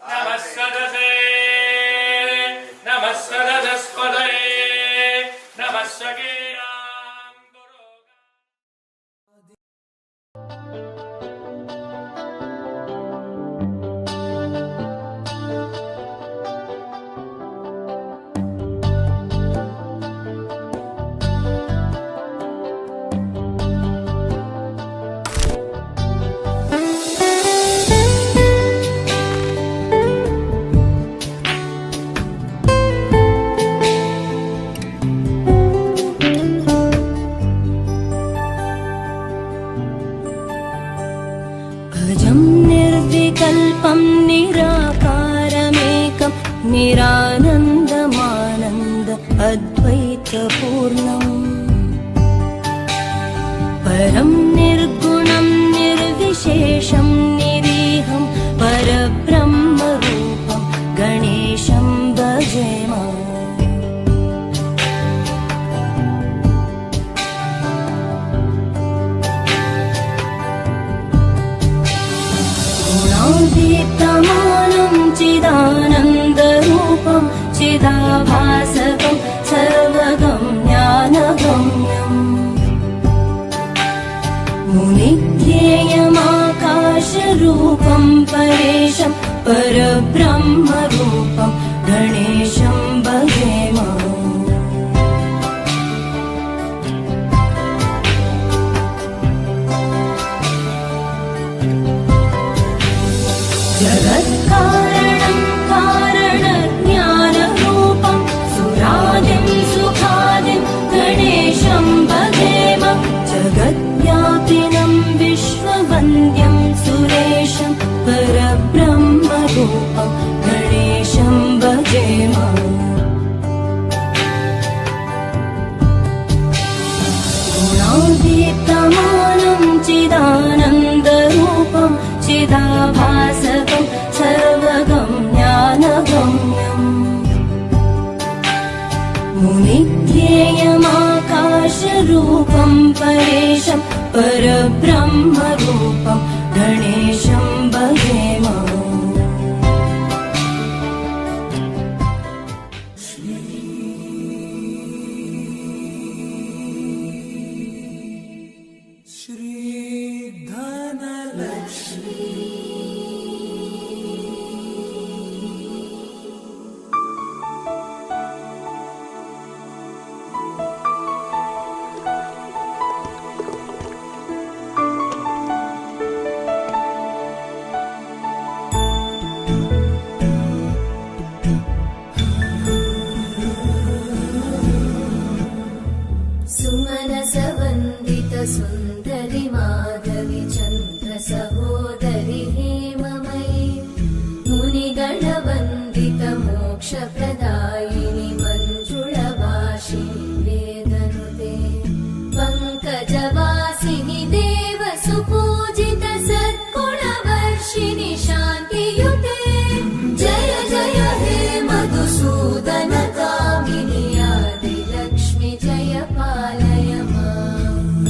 नमस्सदसे नमस्सदस्पदे नमस्सगीनां अजं निर्विकल्पं निराकारमेकं निरानन्दमानन्द अद्वैतपूर्णम् परं निर्गुणं निर्विशेषं निरीहं परब्रह्मरूपं गणेशं भजेम। दीप्तमानं चिदानन्दरूपं चिदाभासकं सर्वगं ज्ञानगम्यम् मुनिध्येयमाकाशरूपं परेशं परब्रह्मरूपं गणेशं भजेम। जगत्कारणं कारणज्ञानरूपं सुरादिं सुखादिं गणेशं भजेम। जगद्व्यापिनं विश्ववन्द्यं सुरेशं परब्रह्मरूपं गणेशं भजेम। गुणादीप्तमानं चिदानन्दरूपं चिदाभासकं सर्वगं ज्ञानगम्यम् मुनिध्येयमाकाशरूपं परेशं परब्रह्मरूपं गणेशं भजेम। सुमनसवन्दित सुन्दरि माधवि चन्द्र सहोदरि हेममयि मुनिगणवन्दित मोक्षप्रदायिनि मञ्जुळभाषिणि वेदनुते पङ्कजवासिनि देव सुपूजित सद्गुणवर्षिणि शान्तियुते जय जय हे मधुसूदन कामिनि आदिलक्ष्मि जय पालय माम्।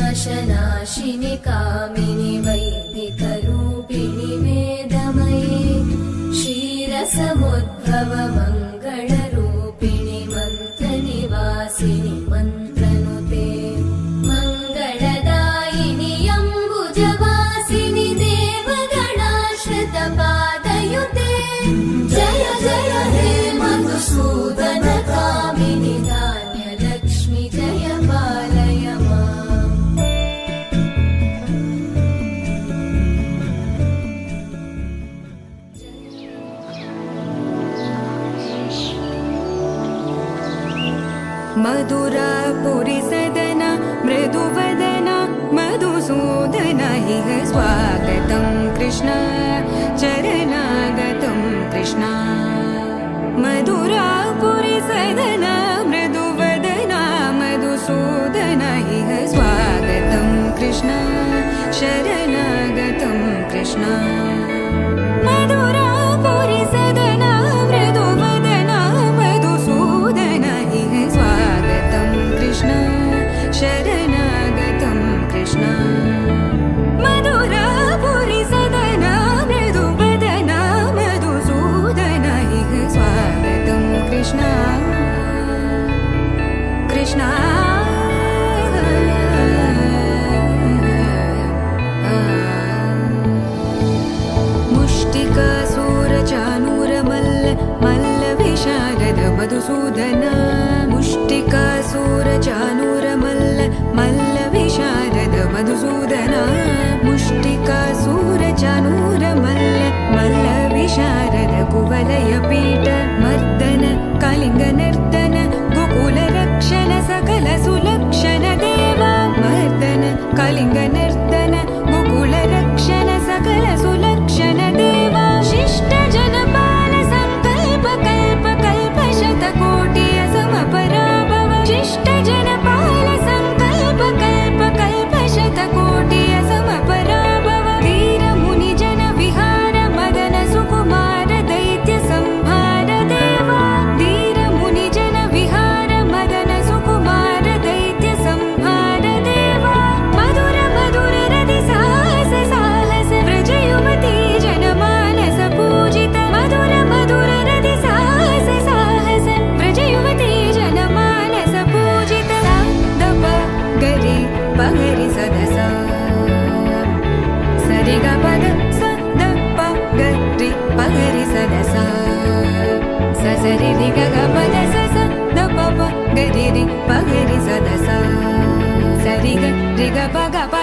ऐकलिकल्मषनाशिनि कामिनि वैदिकरूपिणि वेदमये क्षीरसमुद्भव मङ्गलरूपिणि मन्त्रनिवासिनि मन्त्रनुते मङ्गलदायिनि अम्बुजवासिनि देवगणाश्रितपादयुते जय जय हे मधुसूदन कामिनि धान्यलक्ष्मि जय पालय माम्। मधुरापुरि सदना मृदुवदना मधुसूदन इह स्वागतं कृष्ण चरणागतं कृष्ण। मधुरापुरि सदना मृदुवदना मधुसूदन इह स्वागतं कृष्ण शरणागतं कृष्ण। मधुरापुरि सदना मृदुवदना मधुसूदन इह स्वागतं कृष्ण గరి రి పగరి సదస సరి గ రి గ ప గ ప